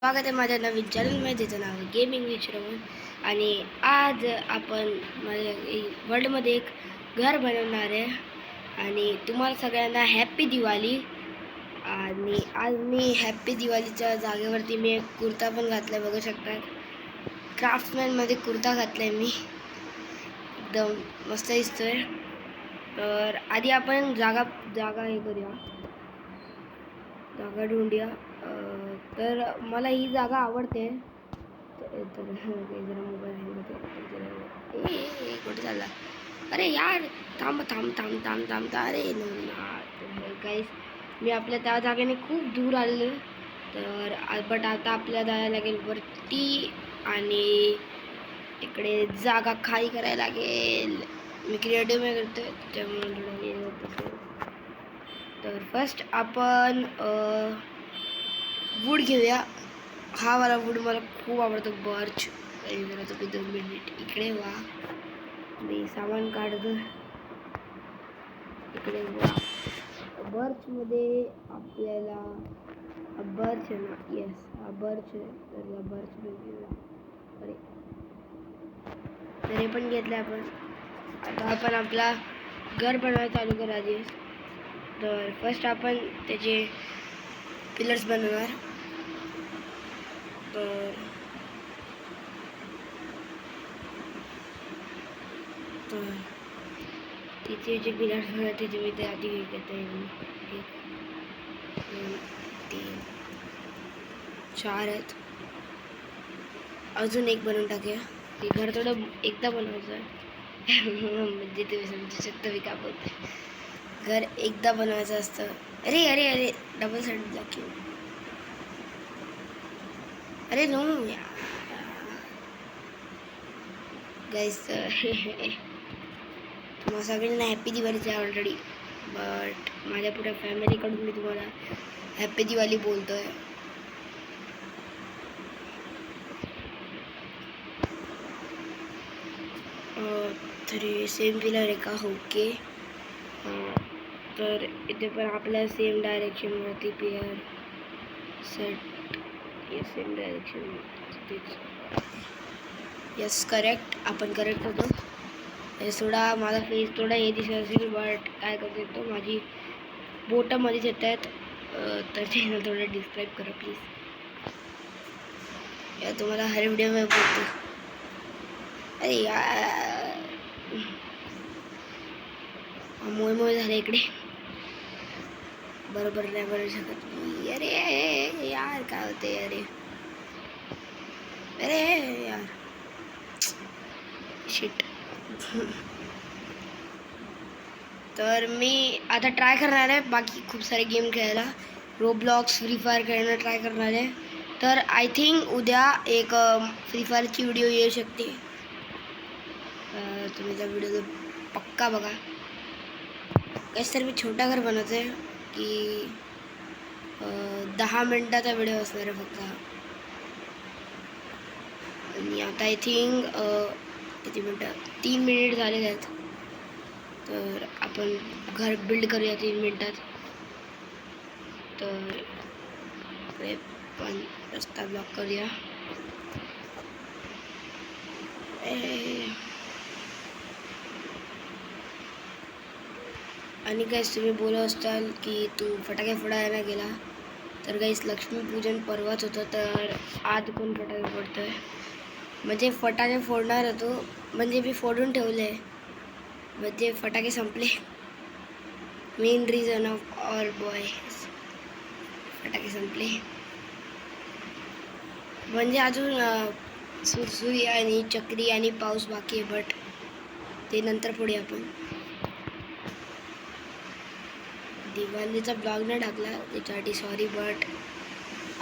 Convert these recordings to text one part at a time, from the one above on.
स्वागत आहे माझ्या नवीन चॅनलमध्ये, त्याचं नाव आहे गेमिंग विथ श्रवण. आणि आज आपण माझ्या वर्ल्डमध्ये एक घर बनवणार आहे आणि तुम्हाला सगळ्यांना हॅप्पी दिवाळी. आणि आज मी हॅप्पी दिवाळीच्या जागेवरती मी एक कुर्ता पण घातला आहे, बघू शकता. क्राफ्टमॅनमध्ये कुर्ता घातला आहे मी, एकदम मस्त दिसतोय. तर आधी आपण जागा हे करूया, जागा ढूंढूया. तर मला ही जागा आवडते. तर जरा मोबाईल कुठे चालला? अरे यार, थांब थांब थांब थांब थांब अरे गाईस, मी आपल्या त्या जागेने खूप दूर आलेलो. तर बट आता आपल्याला जायला लागेल वरती आणि इकडे जागा खाली करायला लागेल. मी क्रिएटिव्ह में करतोय त्यामुळे. तर फर्स्ट आपण वूड घेऊया. हा वाला वूड मला खूप आवडतो, बर्च. जरा तुम्ही 2 मिनिट इकडे वा, मी सामान काढतो. इकडे वा. बर्चमध्ये आपल्याला बर्च आहे ना, येस हा बर्च आहे. तर या बर्च घेऊया. अरे तर हे पण घेतलं आपण. आता आपण आपला घर बनवायला चालू करू आधी. तर फर्स्ट आपण त्याचे पिलर्स बनवणार. तर तिचे जे पिलर्स बनवतात त्याचे मी ते आधी घेत आहे. 1 2 3 4 आहेत. अजून एक बनवून टाकूया. ते घर थोडं एकदा बनवायचं आहे म्हणजे तुम्ही समजू शकता मी का बोलते. घर एकदा बनवायचं असतं. अरे अरे अरे डबल साईड ब्लॉक. अरे नो गाईस, तुम्हाला सगळ्यांना हॅप्पी दिवाळीची ऑलरेडी. बट माझ्या पुऱ्या फॅमिलीकडून मी तुम्हाला हॅप्पी दिवाळी बोलतोय. तरी सेम पिलर आहे का? ओके. तर इथे पण आपल्या सेम डायरेक्शनवरती pillar set. Yes, same direction. Yes, correct. आपण करेक्ट होतो. थोडा माझा फेस थोडा हे दिसत असेल, बट काय करतो तो माझी बोटामध्येच येत आहेत. तर चॅनल थोडं डिस्क्राईब करा प्लीज. या तुम्हाला हर व्हिडिओ में बोलतो. अरे यार, मोय झाले इकडे, बरोबर नाही बनवू शकत मी. अरे यार काय होते? अरे अरे यार, शिट. तर मी आता ट्राय करणार आहे बाकी खूप सारे गेम खेळायला. रोब्लॉक्स, फ्री फायर खेळणं ट्राय करणार आहे. तर आय थिंक उद्या एक फ्री फायरची व्हिडिओ येऊ शकते. तुम्ही त्या व्हिडिओ पक्का बघा. काहीच तर मी छोटा घर बनवते की 10 मिनिटाचा व्हिडिओ असणार आहे फक्त. आणि आता आय थिंक किती मिनटं, 3 मिनिट झालेले आहेत. तर आपण घर बिल्ड करूया 3 मिनिटात. तर पण रस्ता ब्लॉक करूया. आणि गाईस, तुम्ही बोलत असताल की तू फटाके फोडायला गेला. तर गाईस, लक्ष्मीपूजन परवाच होतं, तर आज कोण फटाके फोडतोय? म्हणजे फटाके फोडणार होतो, म्हणजे मी फोडून ठेवले, म्हणजे फटाके संपले. Main reason of all boys, फटाके संपले. म्हणजे अजून सुरसुरी आणि चक्री आणि पाऊस बाकी आहे, बट ते नंतर फोडूया आपण. दिवाळीचा ब्लॉग नाही टाकला त्याच्यासाठी सॉरी, बट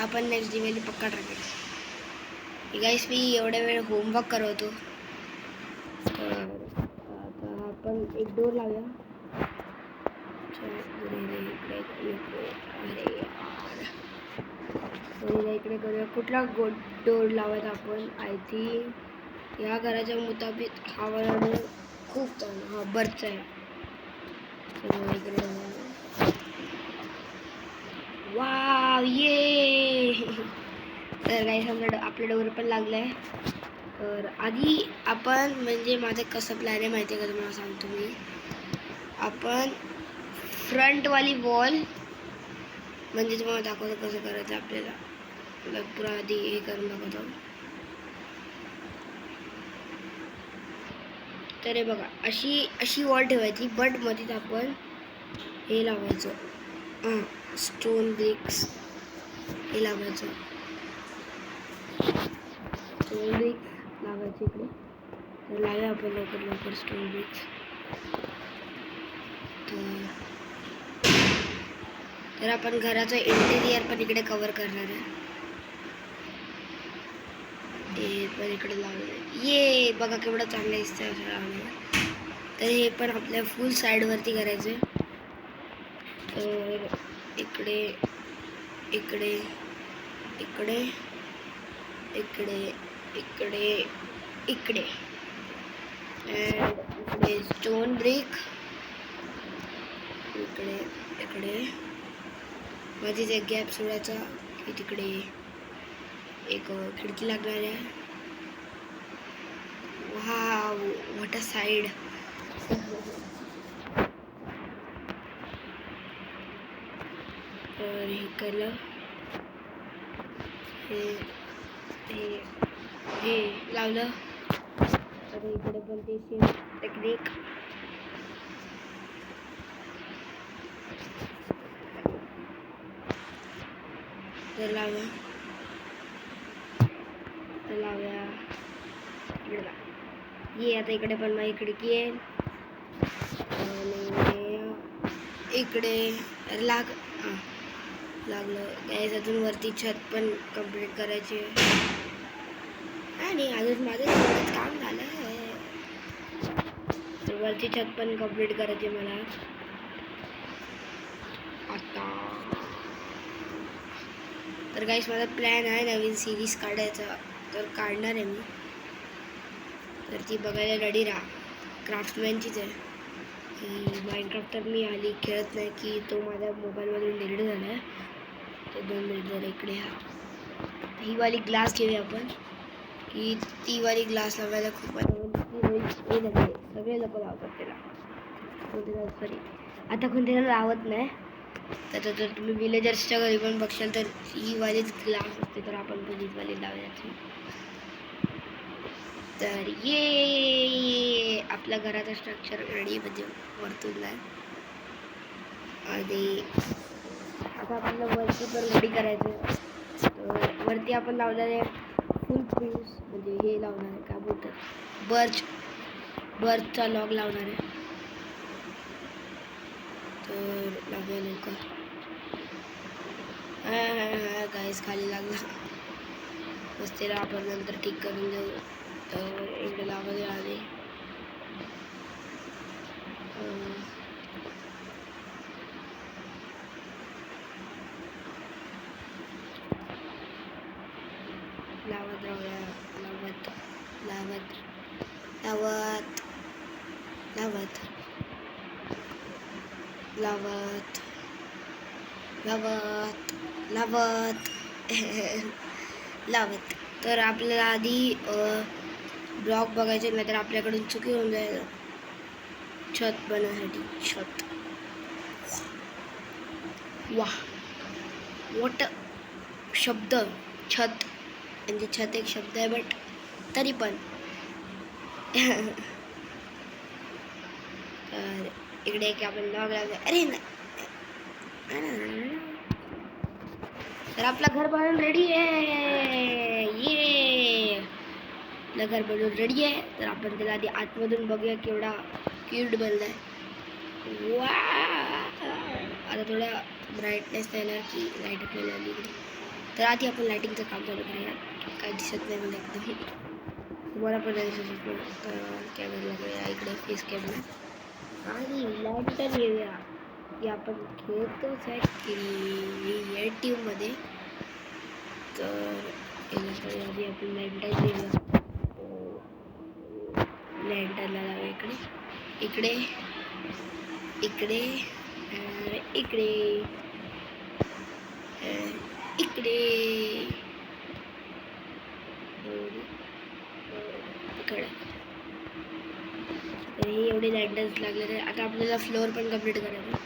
आपण नेक्स्ट दिवाळी पक्का टाकेल. गाईस, मी एवढ्या वेळ होमवर्क करत होतो. तर आता आपण एक डोर लावूया. इकडे करूया. कुठला डोर लावायचा आपण? आय थिंक या घराच्या मुताबिक हा वाला डोर खूप चांगला, हा बर्च आहे. इकडे वाव, ये तर काही आपल्या डोर पण लागलं आहे. तर आधी आपण म्हणजे माझं कसं प्लॅन आहे माहिती आहे का तुम्हाला सांगतो मी. आपण फ्रंटवाली वॉल म्हणजे तुम्हाला दाखवतो कसं करायचं आपल्याला. पुरा आधी हे करून दाखवतो. तर हे बघा अशी वॉल ठेवायची, बट मध्येच आपण हे लावायचं स्टोन ब्रिक्स. हे लावायचं स्टोन ब्रिक्स लावायचे इकडे. तर लावूया आपण लवकर स्टोन ब्रिक्स. तर आपण घराचं इंटेरियर पण इकडे कव्हर करणार आहे. हे पण इकडे लावलं. ये बघा केवढं चांगलं दिसतंय असं लावलं. तर हे पण आपल्या फुल साईडवरती करायचं. तर इकडे इकडे इकडे इकडे इकडे इकडे इकडे स्टोन ब्रिक. इकडे इकडे मध्येच एक गॅप सोडायचा की तिकडे एक खिडकी लागणार आहे. Wow what a side. तर हे केलं. हे लावलं. तर इकडे पण ते सेम टेक्निक. तर लावूया ये. आता इकडे पण माझी खिडकी आहे आणि इकडे लागलं गॅस. अजून वरती छत पण कंप्लीट करायची आणि अजून माझं थोडंच काम झालं आहे. तर वरची छत पण कंप्लीट करायची मला आता. तर गाईस माझा प्लॅन आहे नवीन सिरीज काढायचा. तर काढणार आहे मी. तर ती बघायला रेडी राहा. क्राफ्टमॅनचीच आहे की माइनक्राफ्ट. तर मी आली खेळत नाही की तो माझ्या मोबाईलमधून डिलीट झाला आहे. ते 2 मिनिट जरा इकडे ही वाली ग्लास घेऊया आपण की ती वाली ग्लास लावायला खूप सगळे लोक लावतात त्याला. सॉरी आता कोणत्याला लावत नाही. तर जर तुम्ही विलेजर्सच्या घरी पण बघशाल तर ही वालीच ग्लास असते. तर आपण पण हीच वाली लावायची. तर ये आपल्या घराचं स्ट्रक्चर रेडी म्हणजे वरतून आहे. आणि आता आपल्याला वरती पण रेडी करायचं. तर वरती आपण लावणारे फुल ट्रीज म्हणजे हे लावणार आहे काय बोलतात बर्चचा लॉग लावणार आहे. तर लावूया लवकर. गाईस खाली लागला. बस त्याला आपण नंतर ठीक करून देऊ. तर इकडे लावायला आले. लावत राहूया. लावत लावत लावत लावत लावत लावत लावत लावत. तर आपल्याला आधी ब्लॉक बघायचे नाही तर आपल्याकडून चुकी होऊन जाईल. छत बनवण्यासाठी छत. वाह वॉट शब्द छत म्हणजे छत एक शब्द आहे बट तरी पण. तर इकडे की आपण लॉग लावलं. अरे तर आपलं घर बनवून रेडी आहे. ये आपलं घर बनवून रेडी आहे. तर आपण त्याला आधी आतमधून बघूया केवढा क्यूट बनलाय. वा आता थोडा ब्राईटनेस येणार की लाईट आपल्याला आली. तर आधी आपण लाईटिंगचं काम चालू करूया. काय दिसत नाही मला एकदम. तुम्हाला पण नाही दिसत असेल. कॅमेरा लागूया इकडे फेस कॅमेरा आणि लँटर्न घेऊया की आपण खेळतोच आहे क्रिएटिव्हमध्ये. तर आधी आपण लँटर्न घेऊया. लँटर्नला लावूया इकडे इकडे इकडे इकडे इकडे इकडे तर हे एवढे लँडर्स लागलेले. आता आपल्याला फ्लोअर पण कम्प्लीट करायचं.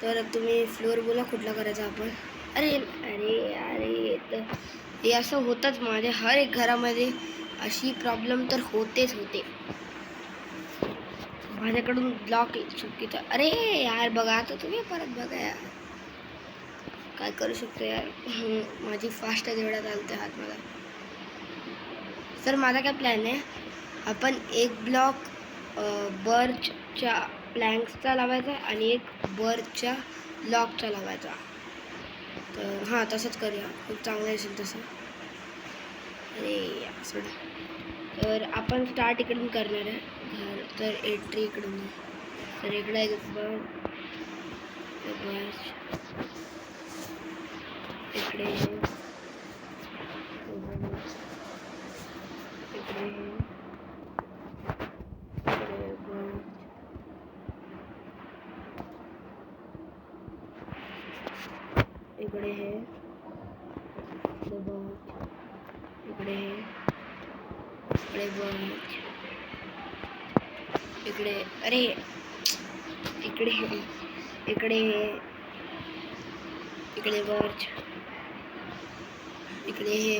तर तुम्ही फ्लोअर बोला कुठला करायचा आपण. अरे अरे अरे तर हे असं होतंच माझ्या हर एक घरामध्ये. अशी प्रॉब्लेम तर होतेच होते. माझ्याकडून ब्लॉक चुकीचा. अरे यार बघा आता तुम्ही परत बघा यार. काय करू शकतो यार. माझी फास्ट तेवढा चालते हात मला. सर माझा काय प्लॅन आहे. आपण एक ब्लॉक बर्चच्या प्लँक्सचा लावायचा आणि एक बर्चच्या लॉकचा लावायचा. तर हां तसंच करूया. खूप चांगलं असेल तसं. अरे सोडा. तर आपण स्टार्ट इकडून करणार आहे घर. तर एंट्री इकडून. तर इकडे एक बर्च इकडे इकडे हे इकडे इकडे अरे इकडे इकडे इकडे बर्च इकडे हे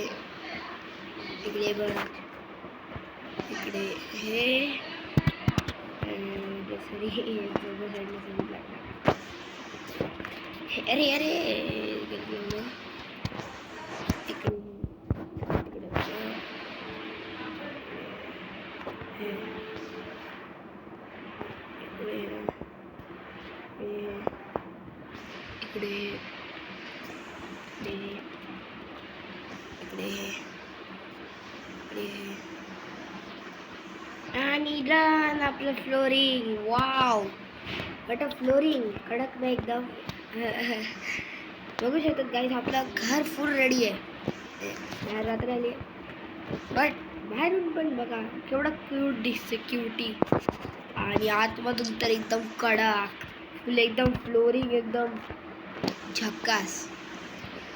इकडे बर्च इकडे हे अरे अरे इकडे आणि डन आपलं फ्लोरिंग. वाव बट फ्लोरिंग कडक नाही एकदम. बघू शकतात गाईज आपलं घर फुल रेडी आहे. बाहेर रात्र आली बट बाहेरून पण बघा केवढं क्यूट दिसते. क्यूटी आणि आतमधून तर एकदम कडक फुल एकदम फ्लोरिंग एकदम झक्कास.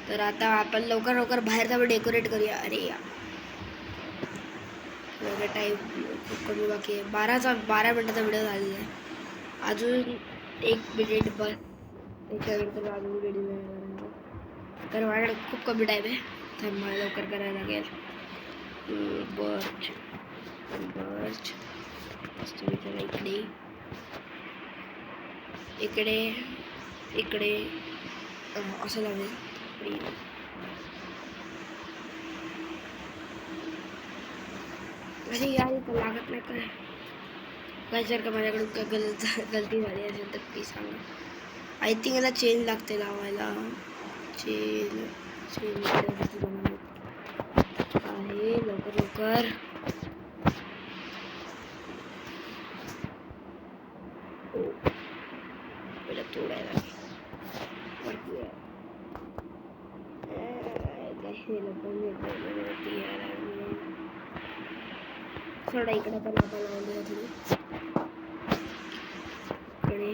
तर आता आपण लवकर लवकर बाहेर जाऊन डेकोरेट करूया. अरे या टाईम खूप कमी बाकी आहे. 12 मिनिटाचा व्हिडिओ झालेला आहे. अजून 1 मिनिट बस. त्याच्यानंतर अजून व्हिडिओ. तर माझ्याकडे खूप कमी टाईम आहे. तर मला लवकर करायला लागेल. बर्च तुम्ही त्याला इकडे इकडे असं लावेल. अरे यार इथं लागत नाही काय जर का माझ्याकडून काय गलती झाली असेल तर प्लीज सांगा. आय थिंक याला चेन लागते लावायला. चेन आहे लवकर लवकर. पहिला तोडायला थोडा इकडे पण आपण लावून देऊ. इकडे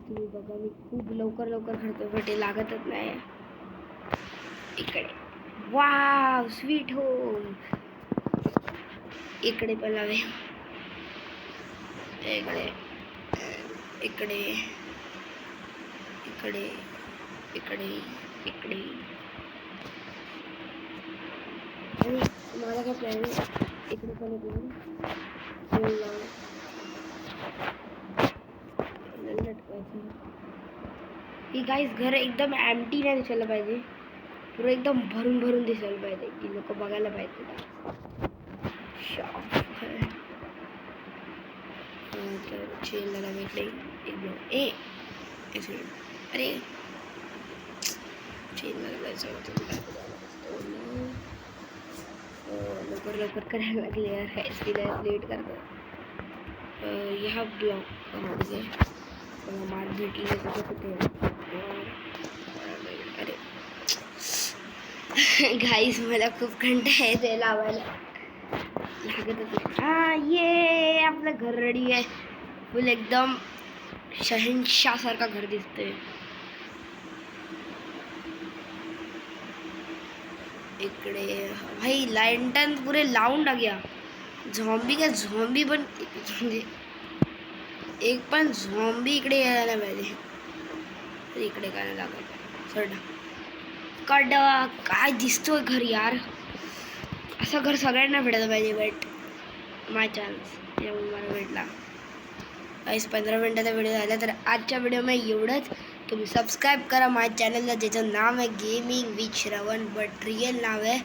तुम्ही बघा मी खूप लवकर करतो बट ते लागतच नाही. इकडे वाव स्वीट होम. इकडे पण लावे. इकडे इकडे इकडे इकडे इकडे आणि मला काय प्लॅन आहे. इकडे पण ही गाईस घर एकदम एम्प्टी नाही दिसायला पाहिजे. पुरं एकदम भरून दिसायला पाहिजे की लोक बघायला पाहिजे. तर चेन लावा इकडे एकदम अरे चेन लावायचं होतं. लवकर करायला लागले यार. काहीच लेट करतो. ह्या ब्लॉक मला मार भेटली कुठे. अरे गाईस मला खूप कंटाळा येते लावायला लागतच नाही. ये आपलं घर रेडी आहे. फुल एकदम शहनशाह सारखा घर दिसतंय. इकडे भाई लँटर्न पुरे लावून टाकूया. झॉम्बी का झॉम्बी पण म्हणजे एक पण झॉम्बी इकडे यायला पाहिजे. इकडे काय नाही लागत. सोडा कड काय दिसतोय घर यार. असं घर सगळ्यांना भेटायला पाहिजे. बट माय चान्स मला भेटला. 15 मिनिटाचा व्हिडिओ झाला. तर आजच्या व्हिडिओमध्ये एवढंच. तुम्ही सबस्क्राईब करा माझ्या चॅनलला, ज्याचं नाव आहे गेमिंग विथ श्रवण, बट रिअल नाव आहे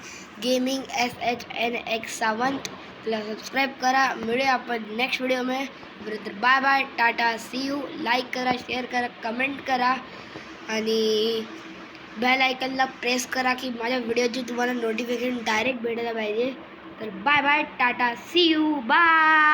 गेमिंग SHNX सावंत. त्याला सबस्क्राईब करा. मिळूया आपण नेक्स्ट व्हिडिओमध्ये. तर bye bye, tata, see you. Like करा, शेअर करा, कमेंट करा आणि बेल आयकनला प्रेस करा की माझ्या व्हिडिओची तुम्हाला नोटिफिकेशन डायरेक्ट भेटायला पाहिजे. तर bye bye, tata, see you, bye.